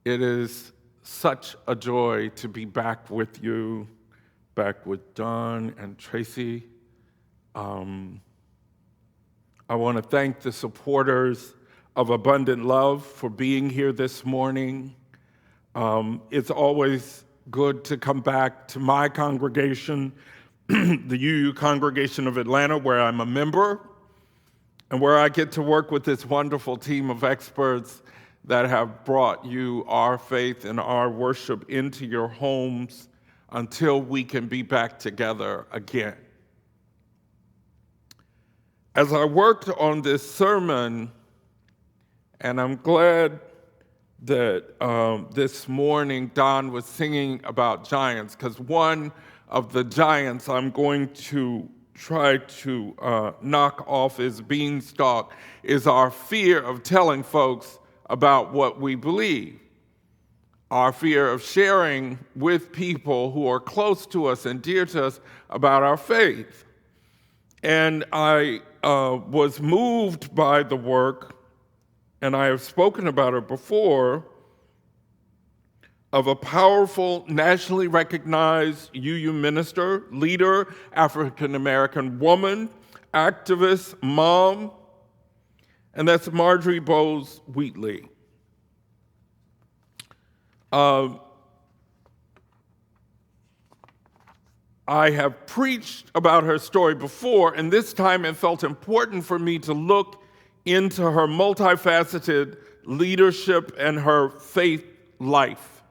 It is such a joy to be back with you, back with Don and Tracy. I want to thank the supporters of Abundant Love for being here this morning. It's always good to come back to my congregation, the UU Congregation of Atlanta, where I'm a member, and where I get to work with this wonderful team of experts that have brought you our faith and our worship into your homes until we can be back together again. As I worked on this sermon, and I'm glad that this morning Don was singing about giants, because one of the giants I'm going to try to knock off his beanstalk is our fear of telling folks about what we believe, our fear of sharing with people who are close to us and dear to us about our faith. And I was moved by the work, and I have spoken about it before, of a powerful, nationally recognized UU minister, leader, African-American woman, activist, mom, and that's Marjorie Bowes Wheatley. I have preached about her story before, and this time it felt important for me to look into her multifaceted leadership and her faith life.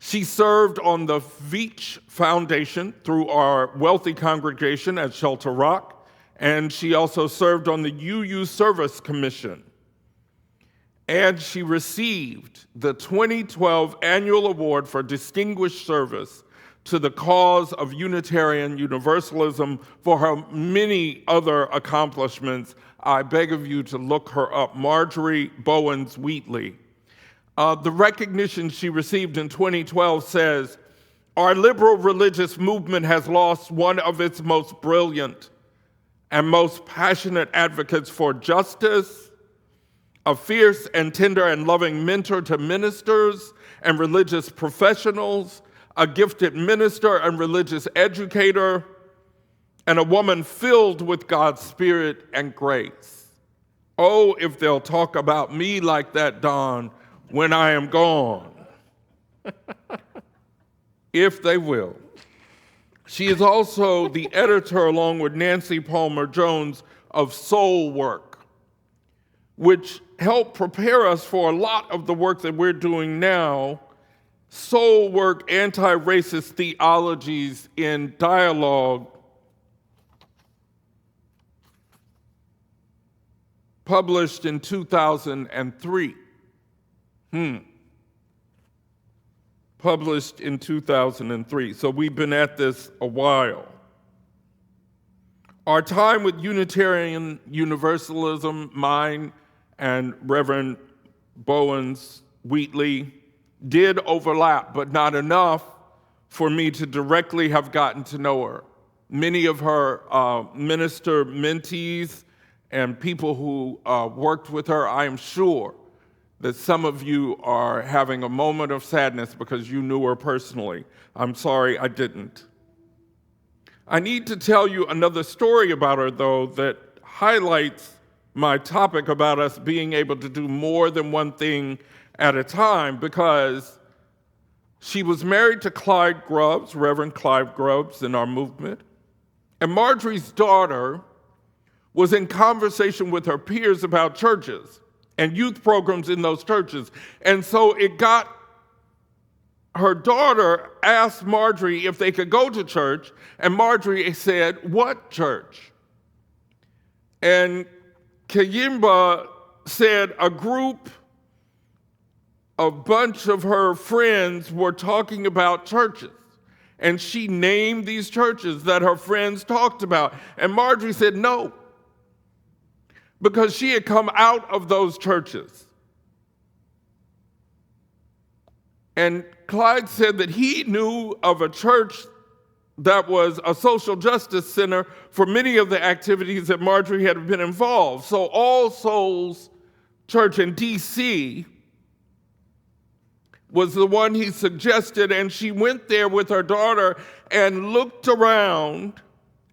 She served on the Veach Foundation through our wealthy congregation at Shelter Rock, and she also served on the UU Service Commission. And she received the 2012 Annual Award for Distinguished Service to the cause of Unitarian Universalism for her many other accomplishments. I beg of you to look her up, Marjorie Bowes Wheatley. The recognition she received in 2012 says, "Our liberal religious movement has lost one of its most brilliant and most passionate advocates for justice, a fierce and tender and loving mentor to ministers and religious professionals, a gifted minister and religious educator, and a woman filled with God's Spirit and grace. Oh, if they'll talk about me like that, Don, when I am gone." If they will. She is also the editor, along with Nancy Palmer Jones, of Soul Work, which helped prepare us for a lot of the work that we're doing now. Soul Work, Anti-Racist Theologies in Dialogue, published in 2003. Published in 2003. So we've been at this a while. Our time with Unitarian Universalism, mine and Reverend Bowes Wheatley, did overlap, but not enough for me to directly have gotten to know her. Many of her minister mentees and people who worked with her, I am sure that some of you are having a moment of sadness because you knew her personally. I'm sorry I didn't. I need to tell you another story about her, though, that highlights my topic about us being able to do more than one thing at a time, because she was married to Clyde Grubbs, Reverend Clyde Grubbs in our movement, and Marjorie's daughter was in conversation with her peers about churches and youth programs in those churches. And so her daughter asked Marjorie if they could go to church, and Marjorie said, "What church?" And Kayimba said a bunch of her friends were talking about churches. And she named these churches that her friends talked about. And Marjorie said no, because she had come out of those churches. And Clyde said that he knew of a church that was a social justice center for many of the activities that Marjorie had been involved. So All Souls Church in D.C. was the one he suggested, and she went there with her daughter and looked around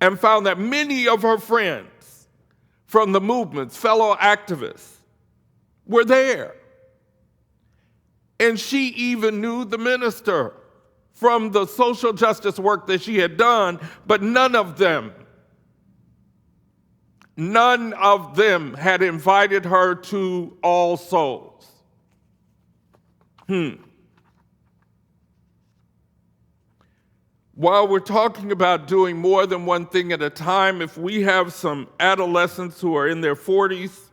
and found that many of her friends from the movements, fellow activists, were there. And she even knew the minister from the social justice work that she had done, but none of them had invited her to All Souls. While we're talking about doing more than one thing at a time, if we have some adolescents who are in their 40s,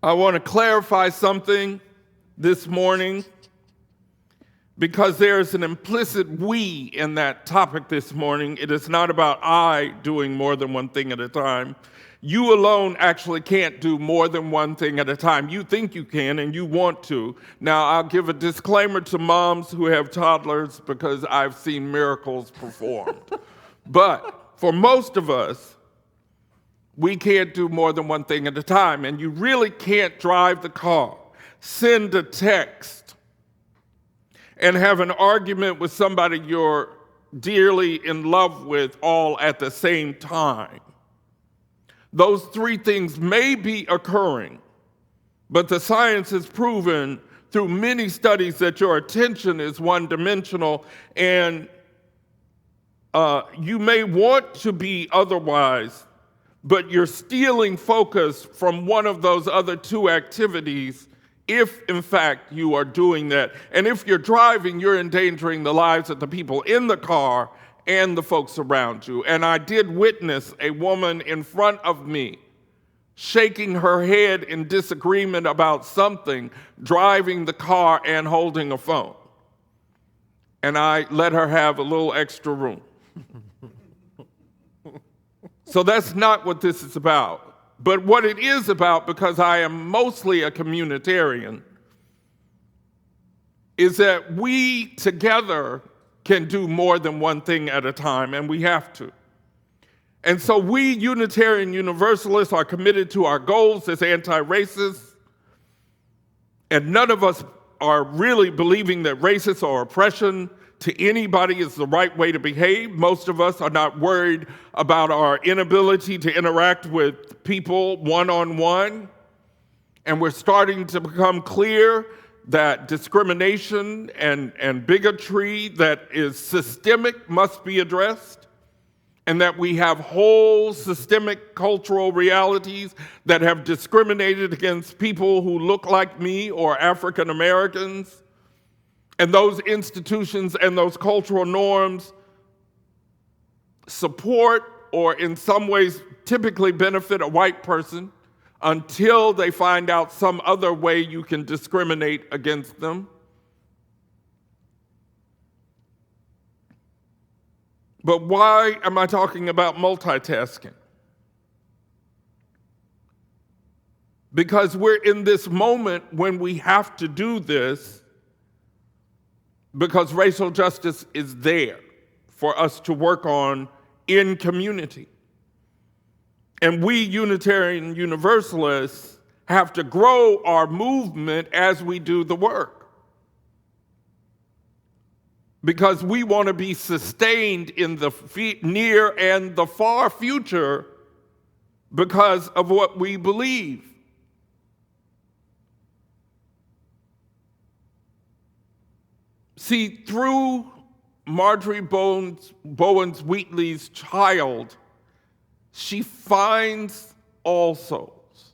I want to clarify something this morning, because there's an implicit we in that topic this morning. It is not about I doing more than one thing at a time. You alone actually can't do more than one thing at a time. You think you can and you want to. Now, I'll give a disclaimer to moms who have toddlers because I've seen miracles performed. But for most of us, we can't do more than one thing at a time. And you really can't drive the car, send a text, and have an argument with somebody you're dearly in love with all at the same time. Those three things may be occurring, but the science has proven through many studies that your attention is one-dimensional, and you may want to be otherwise, but you're stealing focus from one of those other two activities if, in fact, you are doing that. And if you're driving, you're endangering the lives of the people in the car and the folks around you. And I did witness a woman in front of me shaking her head in disagreement about something, driving the car and holding a phone. And I let her have a little extra room. So that's not what this is about. But what it is about, because I am mostly a communitarian, is that we together can do more than one thing at a time, and we have to. And so we Unitarian Universalists are committed to our goals as anti-racists, and none of us are really believing that racism or oppression to anybody is the right way to behave. Most of us are not worried about our inability to interact with people one-on-one, and we're starting to become clear that discrimination and bigotry that is systemic must be addressed, and that we have whole systemic cultural realities that have discriminated against people who look like me or African Americans, and those institutions and those cultural norms support or in some ways typically benefit a white person until they find out some other way you can discriminate against them. But why am I talking about multitasking? Because we're in this moment when we have to do this because racial justice is there for us to work on in community. And we Unitarian Universalists have to grow our movement as we do the work, because we want to be sustained in the near and the far future because of what we believe. See, through Marjorie Bowens Wheatley's child, she finds all souls,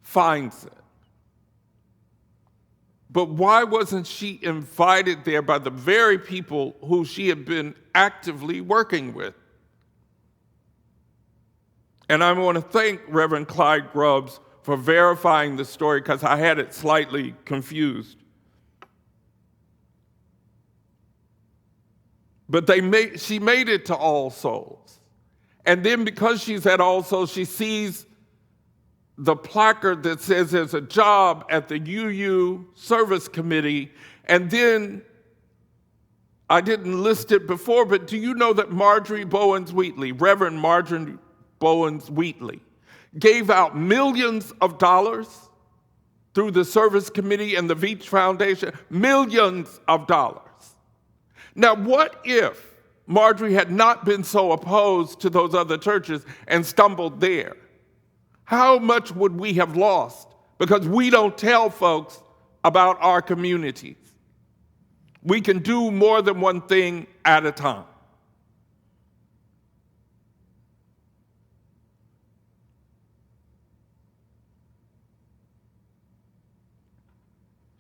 finds it. But why wasn't she invited there by the very people who she had been actively working with? And I want to thank Reverend Clyde Grubbs for verifying the story, because I had it slightly confused. But she made it to All Souls. And then because she's at All Souls, she sees the placard that says there's a job at the UU Service Committee. And then, I didn't list it before, but do you know that Marjorie Bowens Wheatley, Reverend Marjorie Bowens Wheatley, gave out millions of dollars through the Service Committee and the Veach Foundation, millions of dollars. Now, what if Marjorie had not been so opposed to those other churches and stumbled there? How much would we have lost? Because we don't tell folks about our communities. We can do more than one thing at a time.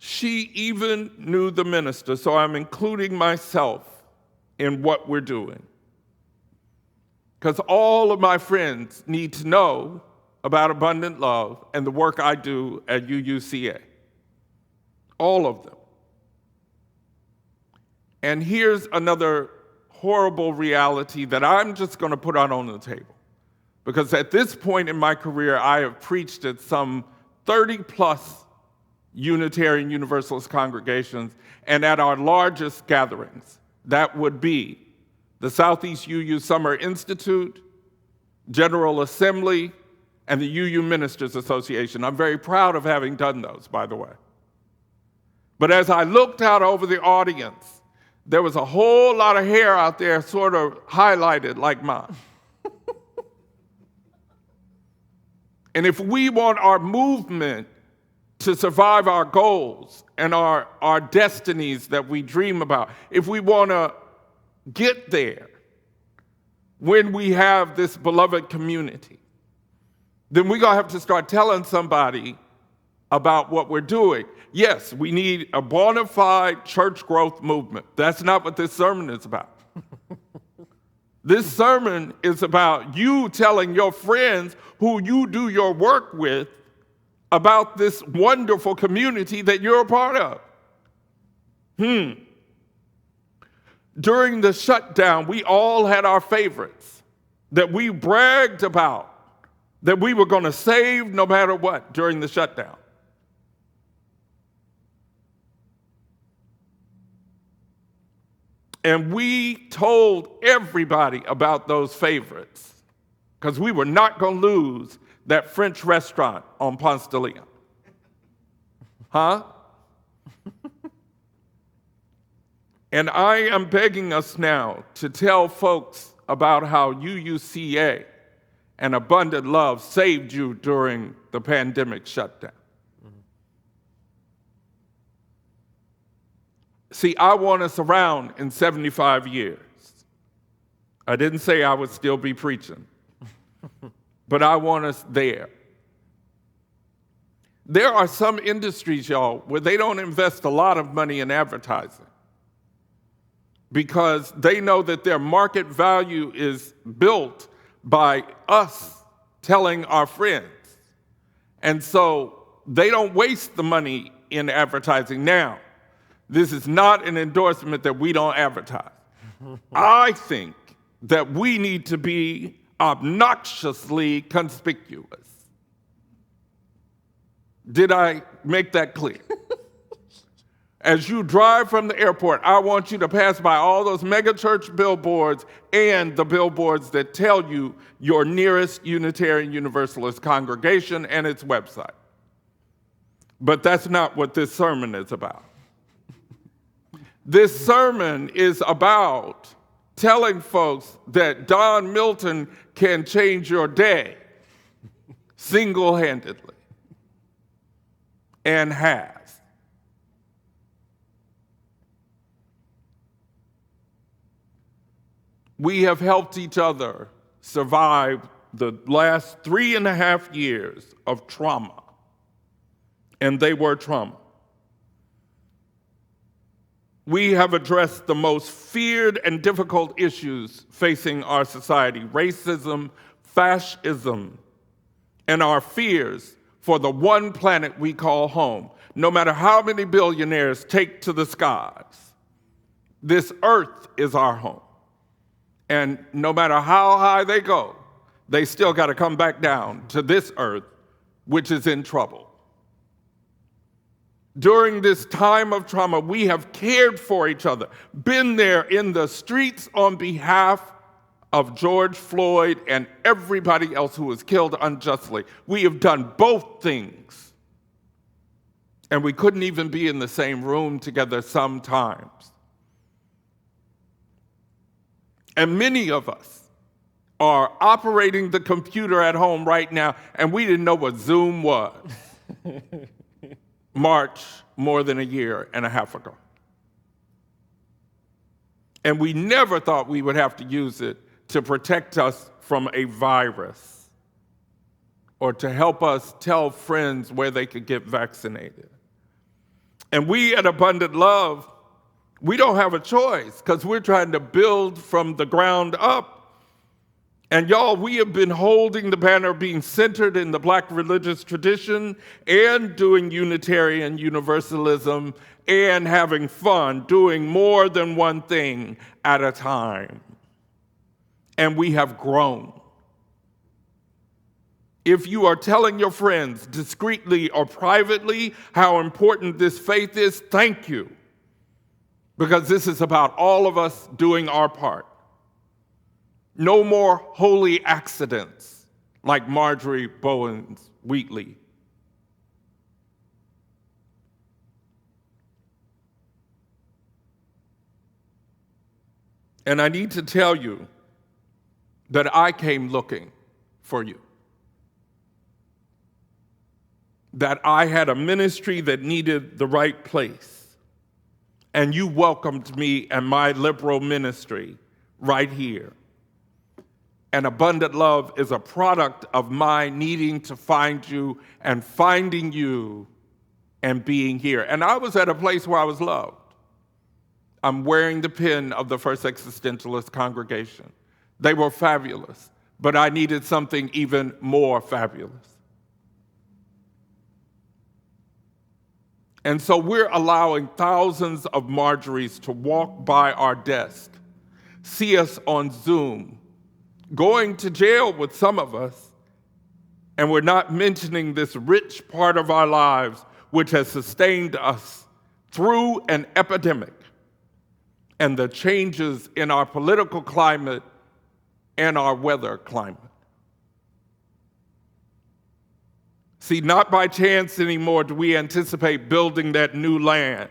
She even knew the minister, so I'm including myself in what we're doing. Because all of my friends need to know about Abundant Love and the work I do at UUCA. All of them. And here's another horrible reality that I'm just going to put out on the table. Because at this point in my career, I have preached at some 30+ Unitarian Universalist congregations, and at our largest gatherings, that would be the Southeast UU Summer Institute, General Assembly, and the UU Ministers Association. I'm very proud of having done those, by the way. But as I looked out over the audience, there was a whole lot of hair out there sort of highlighted like mine. And if we want our movement to survive our goals and our destinies that we dream about, if we want to get there when we have this beloved community, then we're going to have to start telling somebody about what we're doing. Yes, we need a bona fide church growth movement. That's not what this sermon is about. This sermon is about you telling your friends who you do your work with about this wonderful community that you're a part of. During the shutdown, we all had our favorites that we bragged about, that we were going to save no matter what during the shutdown. And we told everybody about those favorites because we were not going to lose that French restaurant on Ponce de Leon. Huh? And I am begging us now to tell folks about how UUCA and Abundant Love saved you during the pandemic shutdown. See, I want us around in 75 years. I didn't say I would still be preaching, but I want us there. There are some industries, y'all, where they don't invest a lot of money in advertising because they know that their market value is built by us telling our friends. And so they don't waste the money in advertising. Now, this is not an endorsement that we don't advertise. I think that we need to be obnoxiously conspicuous. Did I make that clear? As you drive from the airport, I want you to pass by all those megachurch billboards and the billboards that tell you your nearest Unitarian Universalist congregation and its website. But that's not what this sermon is about. This sermon is about telling folks that Don Milton can change your day single-handedly and has. We have helped each other survive the last 3.5 years of trauma, and they were trauma. We have addressed the most feared and difficult issues facing our society: racism, fascism, and our fears for the one planet we call home. No matter how many billionaires take to the skies, this earth is our home. And no matter how high they go, they still got to come back down to this earth, which is in trouble. During this time of trauma, we have cared for each other, been there in the streets on behalf of George Floyd and everybody else who was killed unjustly. We have done both things. And we couldn't even be in the same room together sometimes. And many of us are operating the computer at home right now, and we didn't know what Zoom was March more than a year and a half ago. And we never thought we would have to use it to protect us from a virus or to help us tell friends where they could get vaccinated. And we at Abundant Love, we don't have a choice because we're trying to build from the ground up. And y'all, we have been holding the banner being centered in the Black religious tradition and doing Unitarian Universalism and having fun, doing more than one thing at a time. And we have grown. If you are telling your friends discreetly or privately how important this faith is, thank you. Because this is about all of us doing our part. No more holy accidents like Marjorie Bowens Wheatley. And I need to tell you that I came looking for you. That I had a ministry that needed the right place. And you welcomed me and my liberal ministry right here. And Abundant Love is a product of my needing to find you and finding you and being here. And I was at a place where I was loved. I'm wearing the pin of the First Existentialist congregation. They were fabulous, but I needed something even more fabulous. And so we're allowing thousands of Marjories to walk by our desk, see us on Zoom, going to jail with some of us, and we're not mentioning this rich part of our lives which has sustained us through an epidemic and the changes in our political climate and our weather climate. See, not by chance anymore do we anticipate building that new land,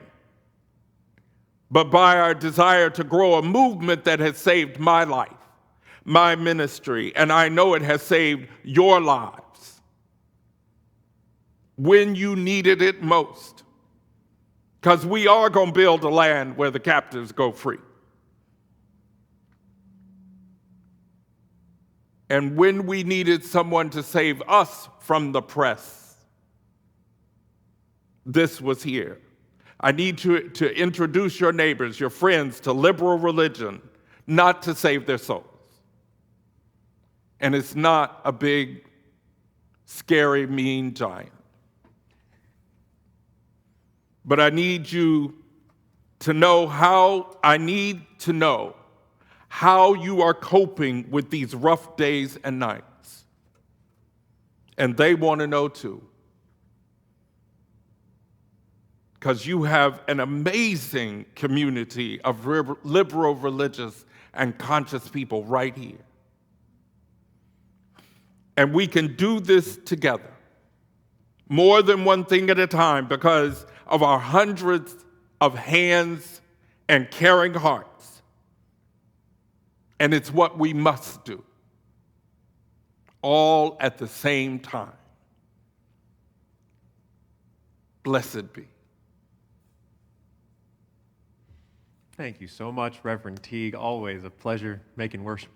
but by our desire to grow a movement that has saved my life, my ministry, and I know it has saved your lives when you needed it most. Because we are going to build a land where the captives go free. And when we needed someone to save us from the press, this was here. I need to introduce your neighbors, your friends, to liberal religion, not to save their souls. And it's not a big, scary, mean giant. But I need you to know how you are coping with these rough days and nights. And they want to know too. Because you have an amazing community of liberal, religious, and conscious people right here. And we can do this together, more than one thing at a time, because of our hundreds of hands and caring hearts. And it's what we must do, all at the same time. Blessed be. Thank you so much, Reverend Teague. Always a pleasure making worship with you.